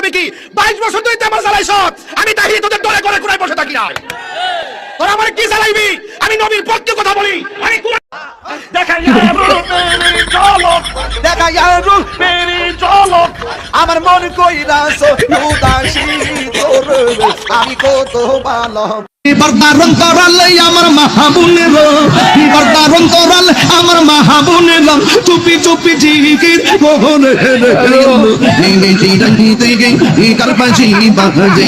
মানে কি 22 বছর ধরে আমার জ্বালাইছ, আমি তাহিরি তোদের দলে করে কোনায় বসে থাকি না। তোরা আমার কি জ্বালাইবি? আমি নবীর পক্ষে কথা বলি। আমি আমার মন কইরাছ উদাসী তোর, আমি কত ভালো বর্দারণ করালে আমার মাহাবুনের, বর্দারণ করালে আমার মাহাবুনের, চুপি চুপি জিকির কোহরে কারবাজি বাজে।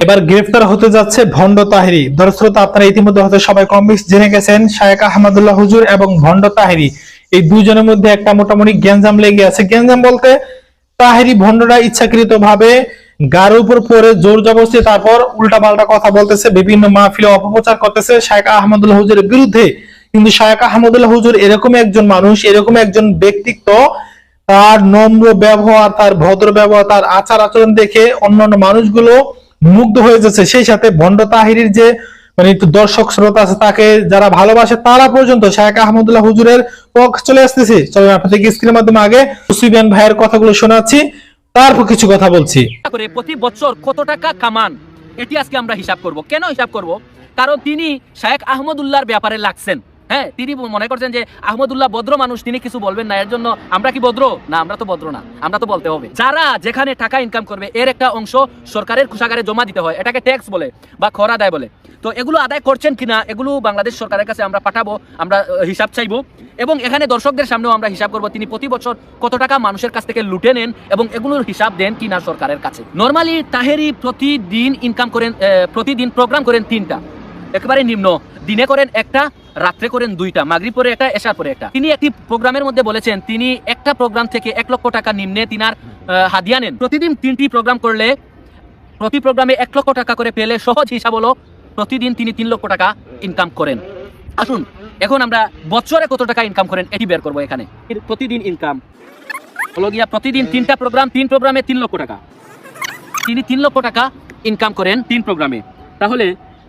এবার গ্রেফতার হতে যাচ্ছে ভণ্ড তাহেরি। দর্শক, আপনারা ইতিমধ্যে হয়তো সবাই কম বেশি জেনে গেছেন, শায়েখ আহমদুল্লাহ হুজুর এবং ভণ্ড তাহেরি এই দুজনের মধ্যে একটা মোটামুটি গ্যাঞ্জাম লেগে আছে। গ্যাঞ্জাম বলতে তাহেরি ভণ্ডরা ইচ্ছাকৃত ভাবে গার উপর পরে জোর জবরদস্তি তারপর উল্টা পাল্টা কথা বলতেছে, বিভিন্ন মাহফিলে অপপ্রচার করতেছে শায়েখ আহমদুল্লাহ হুজুরের বিরুদ্ধে। কিন্তু শায়েখ আহমদুল্লাহ হুজুর এরকম একজন মানুষ, এরকম একজন ব্যক্তিত্ব, তার নম্র ব্যবহার, তার ভদ্র ব্যবহার, তার আচার আচরণ দেখে অন্যান্য মানুষগুলো মুগ্ধ হয়ে যাচ্ছে। সেই সাথে ভণ্ড তাহেরির যে মানে দর্শক শ্রোতা আছে, তাকে যারা ভালোবাসে তারা পর্যন্ত শায়েখ আহমদুল্লাহ হুজুরের পক্ষে চলে আসতেছে। চলুন আপনাদেরকে স্ক্রিনের মাধ্যমে আগে সুফিয়ান ভাইয়ের কথাগুলো শোনাচ্ছি, তারপর কিছু কথা বলছি। প্রতি বছর কত টাকা কামান, এটি আজকে আমরা হিসাব করব। কেন হিসাব করব? কারণ তিনি শায়েখ আহমদুল্লাহর ব্যাপারে লাগছেন। হ্যাঁ, তিনি মনে করছেন যে আহমদুল্লাহ ভদ্র মানুষ, তিনি কিছু বলবেন না। এর জন্য আমরা কি ভদ্র না? আমরা তো ভদ্র না, আমরা তো বলতে হবে। যারা যেখানে টাকা ইনকাম করবে এর একটা অংশ সরকারের কোষাগারে জমা দিতে হয়, এটাকে ট্যাক্স বলে বা কর আদায় বলে। তো এগুলো আদায় করছেন কিনা এগুলো বাংলাদেশ সরকারের কাছে আমরা পাঠাবো, আমরা হিসাব চাইবো এবং এখানে দর্শকদের সামনেও আমরা হিসাব করবো তিনি প্রতি বছর কত টাকা মানুষের কাছ থেকে লুটে নেন এবং এগুলোর হিসাব দেন কিনা সরকারের কাছে। নর্মালি তাহেরি প্রতিদিন ইনকাম করেন, প্রতিদিন প্রোগ্রাম করেন 3টা, একেবারে নিম্ন। দিনে করেন 1টা, রাত্রে করেন 2টা, মাগরিব পরে 1টা, এশার পরে 1টা। তিনি একটি প্রোগ্রামের মধ্যে বলেছেন তিনি একটা প্রোগ্রাম থেকে 1 লক্ষ টাকা নিম্নে তিনার হাদিয়া নেন। প্রতিদিন 3টি প্রোগ্রাম করলে প্রতি প্রোগ্রামে 1 লক্ষ টাকা করে পেলে সহজ হিসাব হলো প্রতিদিন তিনি 3 লক্ষ টাকা ইনকাম করেন। আসুন এখন আমরা বছরে কত টাকা ইনকাম করেন এটি বের করবো। এখানে প্রতিদিন ইনকাম হলো গিয়া প্রতিদিন 3টা প্রোগ্রাম, 3 প্রোগ্রামে 3 লক্ষ টাকা। তিনি 3 লক্ষ টাকা ইনকাম করেন 3 প্রোগ্রামে। তাহলে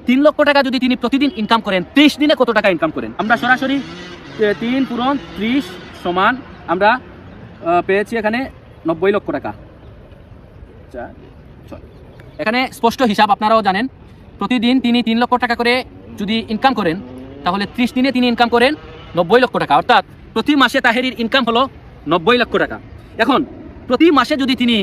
3 লক্ষ টাকা যদি তিনি প্রতিদিন ইনকাম করেন, 30 দিনে কত টাকা ইনকাম করেন? আমরা সরাসরি 3 পূরণ 30 সমান আমরা পেয়েছি এখানে 90 লক্ষ টাকা। এখানে স্পষ্ট হিসাব, আপনারাও জানেন। প্রতিদিন তিনি 3 লক্ষ টাকা করে যদি ইনকাম করেন তাহলে 30 দিনে তিনি ইনকাম করেন 90 লক্ষ টাকা, অর্থাৎ প্রতি মাসে তাহেরির ইনকাম হলো 90 লক্ষ টাকা। এখন প্রতি মাসে যদি তিনি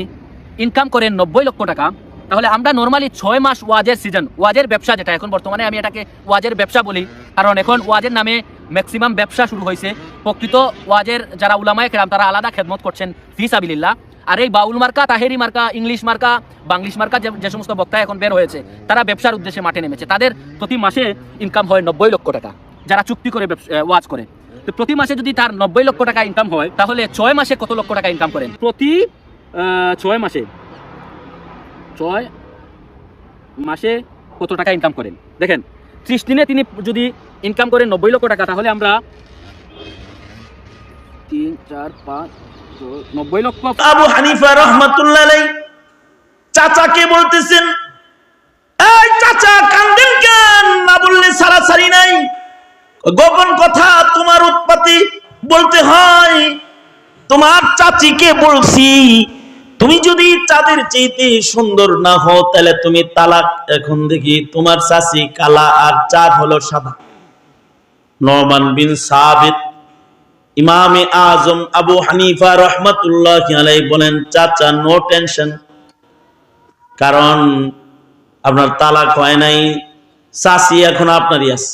ইনকাম করেন 90 লক্ষ টাকা, তাহলে আমরা নর্মালি 6 মাস ওয়াজের সিজন, ওয়াজের ব্যবসা যেটা এখন বর্তমানে আমি এটাকে ওয়াজের ব্যবসা বলি, কারণ এখন ওয়াজের নামে ম্যাক্সিমাম ব্যবসা শুরু হয়েছে। প্রকৃত ওয়াজের যারা উলামায়ে কেরাম তারা আলাদা খেদমত করছেন ফি সাবিলিল্লাহ। আর এই বাউল মার্কা, তাহেরি মার্কা, ইংলিশ মার্কা, বাংলিশ মার্কা যে সমস্ত বক্তা এখন বের হয়েছে তারা ব্যবসার উদ্দেশ্যে মাঠে নেমেছে। তাদের প্রতি মাসে ইনকাম হয় 90 লক্ষ টাকা, যারা চুক্তি করে ওয়াজ করে। তো প্রতি মাসে যদি তার 90 লক্ষ টাকা ইনকাম হয় তাহলে 6 মাসে কত লক্ষ টাকা ইনকাম করেন? প্রতি 6 মাসে কত টাকা ইনকাম করেন দেখেন। 30 দিনে তিনি যদি ইনকাম করেন 90 লক্ষ টাকা, তাহলে আমরা 3, 4, 5, 90 লক্ষ। আবু হানিফা রাহমাতুল্লাহ আলাইহি চাচাকে বলতেছেন, এই চাচা কান্দেন কেন? না বললে সারাসারি নাই, গোপন কথা তোমার উৎপত্তি বলতে হয়। তোমার চাচিকে বলছি তুমি যদি চাঁদের চাইতে সুন্দর না হও তাহলে তুমি তালাক। এখন দেখি তোমার চাচি কালা আর চাঁদ হলো সাদা। নোমান বিন সাবিত ইমামে আজম আবু হানিফা রাহমাতুল্লাহি আলাইহি বলেন, চাচা নো টেনশন, কারণ আপনার তালাক হয় নাই, চাচি এখন আপনারই আছে।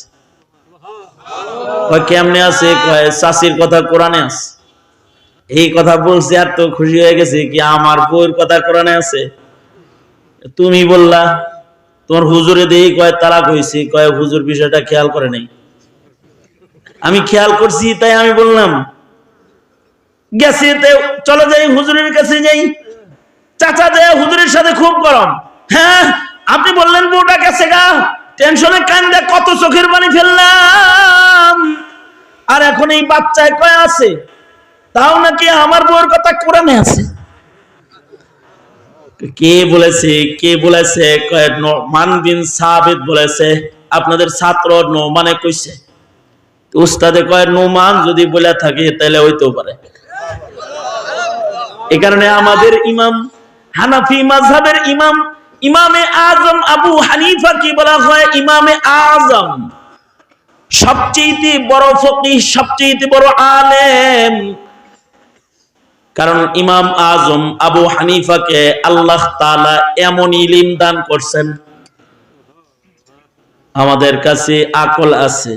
কেমনে আছে? চাচির কথা কোরআনে আছে। এই কথা বলছে আর তো খুশি হয়ে গেছে কি আমার বউয়ের কথা কোরআনে আছে। তুমি বললা তোমার হুজুরে দেই কয় তালাক হয়েছে, কয় হুজুর বিষয়টা খেয়াল করে নাই। আমি খেয়াল করছি তাই আমি বললাম গেছে, চলো যাই হুজুরের কাছে যাই। চাচা দেয় হুজুরের সাথে খুব গরম। হ্যাঁ আপনি বললেন বউটা গেছে গা, টেনশনে কান্দে কত চোখের পানি ফেললাম, আর এখন এই বাচ্চায় কয় আছে, তাও নাকি আমার বউয়ের কথা কোরআনে আছে। কে বলেছে? কে বলেছে? নোমান বিন সাবিত বলেছে। আপনাদের ছাত্র নোমানে কইছে। উস্তাদে কয় নোমান যদি বলে থাকে তাহলে হইতেও পারে। এ কারণে আমাদের ইমাম হানাফি মাযহাবের ইমাম ইমামে আজম আবু হানিফা কি বলা হয়? ইমামে আজম, সবচেয়ে বড় ফকিহ, সবচেয়ে বড় আলেম। কারণ ইমাম আজম আবু হানিফাকে আল্লাহ তাআলা এমন ইলম দান করছেন, আমাদের কাছে আকল আছে,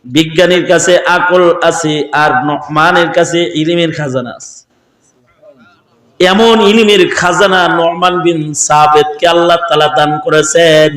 বিজ্ঞানীর কাছে আকল আছে, আর নোমানের কাছে ইলমের খাজানা আছে। এমন ইলমের খাজানা নোমান বিন সাবিতকে আল্লাহ তাআলা দান করেছেন,